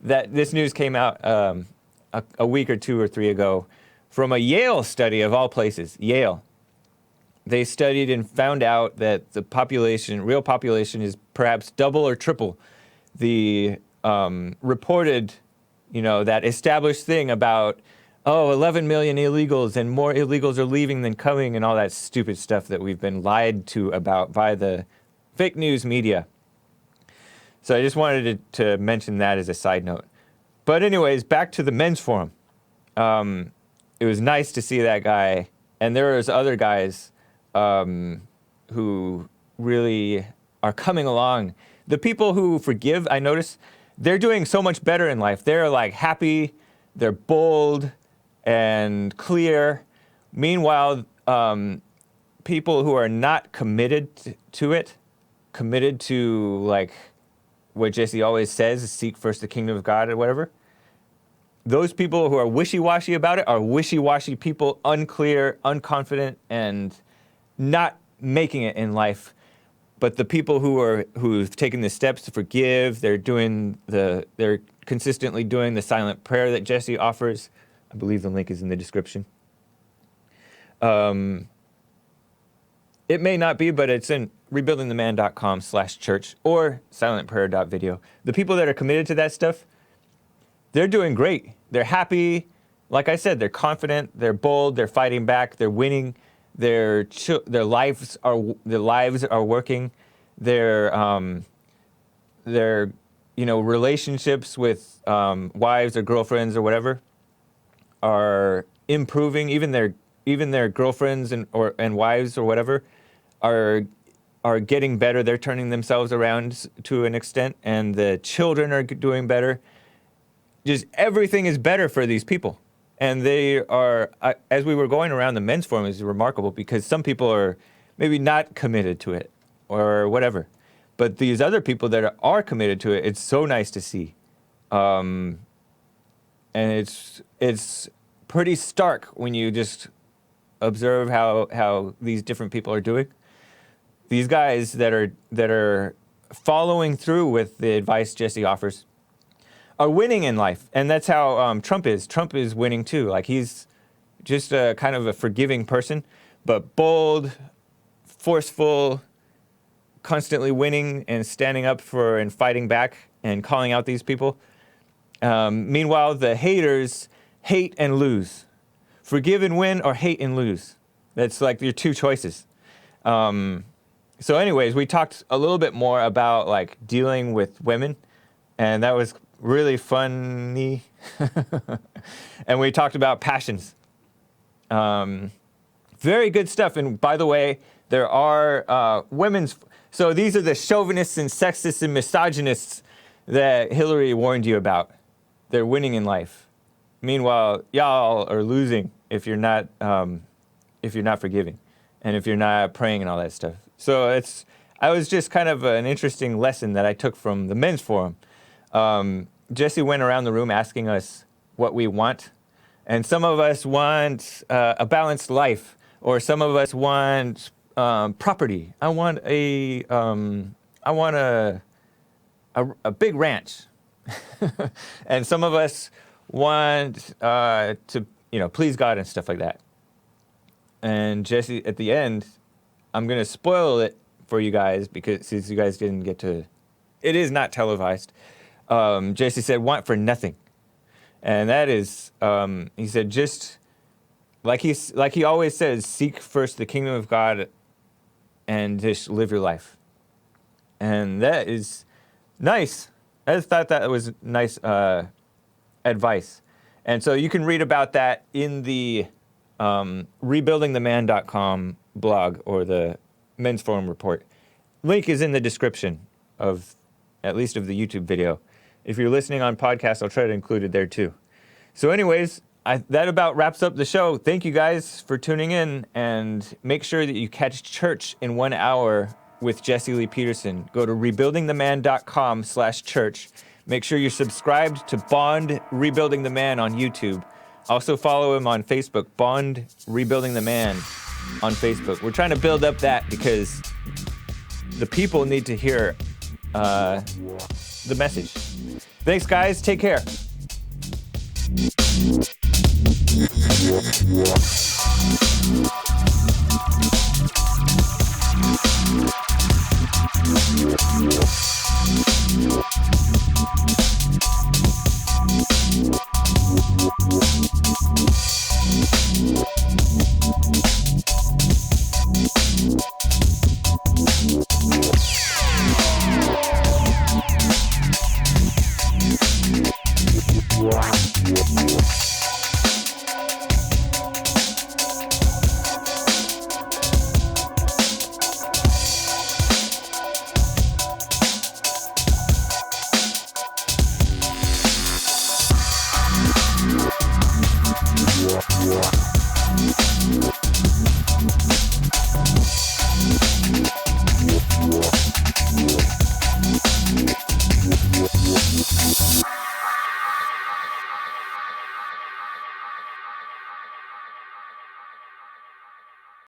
That this news came out a week or 2 or 3 ago from a Yale study of all places. Yale. They studied and found out that the population, real population, is perhaps double or triple the reported, that established thing about, 11 million illegals and more illegals are leaving than coming and all that stupid stuff that we've been lied to about by the fake news media. So I just wanted to mention that as a side note. But anyways, back to the men's forum. It was nice to see that guy. And there was other guys who really are coming along. The people who forgive, I notice, they're doing so much better in life. They're like happy, they're bold and clear. Meanwhile, people who are not committed to it, committed to like what Jesse always says, seek first the kingdom of God or whatever. Those people who are wishy-washy about it are wishy-washy people, unclear, unconfident, and not making it in life. But the people who've taken the steps to forgive, they're consistently doing the silent prayer that Jesse offers. I believe the link is in the description. It may not be, but it's in rebuildingtheman.com/church or silentprayer.video. The people that are committed to that stuff, they're doing great. They're happy. Like I said, they're confident, they're bold, they're fighting back, they're winning. Their lives are working. Their relationships with wives or girlfriends or whatever are improving. Even their girlfriends and wives or whatever are getting better. They're turning themselves around to an extent, and the children are doing better. Just everything is better for these people. And they are, as we were going around the men's forum, is remarkable because some people are maybe not committed to it or whatever. But these other people that are committed to it, it's so nice to see. And it's pretty stark when you just observe how these different people are doing. These guys that are following through with the advice Jesse offers are winning in life. And that's how Trump is. Trump is winning too. Like he's just a kind of a forgiving person, but bold, forceful, constantly winning and standing up for and fighting back and calling out these people. Meanwhile, the haters hate and lose. Forgive and win or hate and lose. That's like your two choices. So anyways, we talked a little bit more about like dealing with women, and that was really funny. And we talked about passions. Very good stuff. And by the way, there are women's... So these are the chauvinists and sexists and misogynists that Hillary warned you about. They're winning in life. Meanwhile, y'all are losing if you're not forgiving and if you're not praying and all that stuff. So I was just kind of an interesting lesson that I took from the men's forum. Jesse went around the room asking us what we want. And some of us want a balanced life, Or some of us want property. I want a big ranch. And some of us want to, please God and stuff like that. And Jesse, at the end, I'm going to spoil it for you guys because since you guys didn't get to, it is not televised. Jesse said, want for nothing. And that is, he said, just like he always says, seek first the kingdom of God and just live your life. And that is nice. I just thought that was nice advice. And so you can read about that in the rebuildingtheman.com blog or the Men's Forum report. Link is in the description of, at least of the YouTube video. If you're listening on podcast, I'll try to include it there too. So anyways, that about wraps up the show. Thank you guys for tuning in, and make sure that you catch Church in 1 hour with Jesse Lee Peterson. Go to rebuildingtheman.com/church. Make sure you're subscribed to Bond Rebuilding the Man on YouTube. Also follow him on Facebook, Bond Rebuilding the Man on Facebook. We're trying to build up that because the people need to hear the message. Thanks, guys. Take care. Yeah.